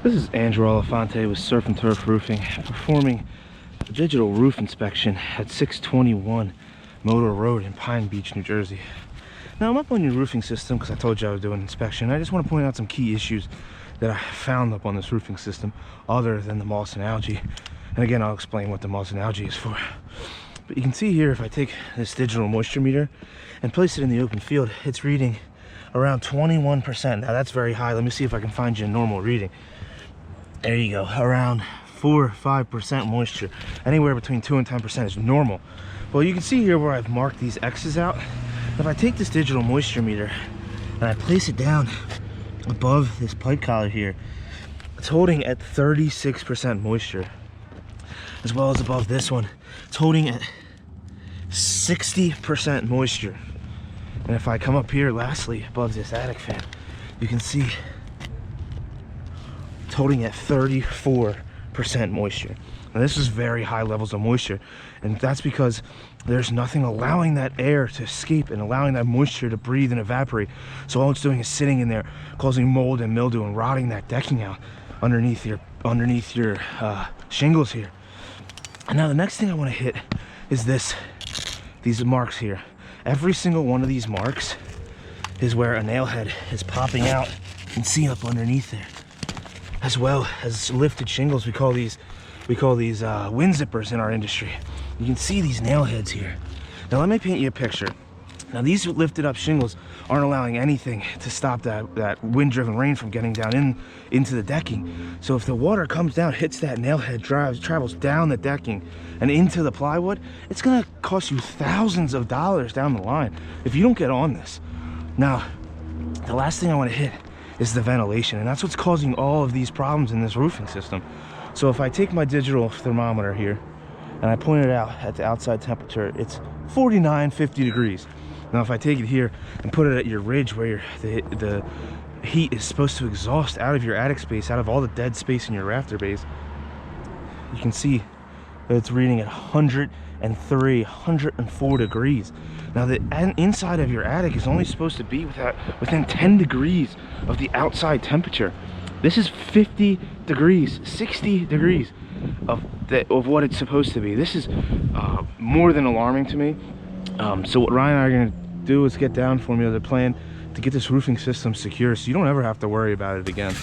This is Andrew Elefante with Surf and Turf Roofing, performing a digital roof inspection at 621 Motor Road in Pine Beach, New Jersey. Now I'm up on your roofing system because I told you I was doing an inspection. I just want to point out some key issues that I found up on this roofing system other than the moss and algae. And again, I'll explain what the moss and algae is for. But you can see here, if I take this digital moisture meter and place it in the open field, it's reading around 21%. Now that's very high. Let me see if I can find you a normal reading. There you go, around 4 or 5% moisture. Anywhere between 2 and 10% is normal. Well, you can see here where I've marked these X's out. If I take this digital moisture meter and I place it down above this pipe collar here, it's holding at 36% moisture. As well as above this one, it's holding at 60% moisture. And if I come up here lastly above this attic fan, you can see it's holding at 34% moisture. Now this is very high levels of moisture, and that's because there's nothing allowing that air to escape and allowing that moisture to breathe and evaporate. So all it's doing is sitting in there, causing mold and mildew and rotting that decking out underneath your shingles here. And now the next thing I want to hit is these marks here. Every single one of these marks is where a nail head is popping out. You can see up underneath there. As well as lifted shingles, we call these wind zippers in our industry. You can see these nail heads here. Now let me paint you a picture. Now these lifted up shingles aren't allowing anything to stop that wind-driven rain from getting down into the decking. So if the water comes down, hits that nail head, travels down the decking and into the plywood, it's gonna cost you thousands of dollars down the line if you don't get on this. Now, the last thing I want to hit is the ventilation, and that's what's causing all of these problems in this roofing system. So if I take my digital thermometer here and I point it out at the outside temperature, it's 49, 50 degrees. Now if I take it here and put it at your ridge where the heat is supposed to exhaust out of your attic space, out of all the dead space in your rafter base, you can see that it's reading at 103, 104 degrees. Now the inside of your attic is only supposed to be within 10 degrees of the outside temperature. This is 50 degrees, 60 degrees of what it's supposed to be. This is more than alarming to me. So what Ryan and I are gonna do is get down, formulate a plan to get this roofing system secure so you don't ever have to worry about it again.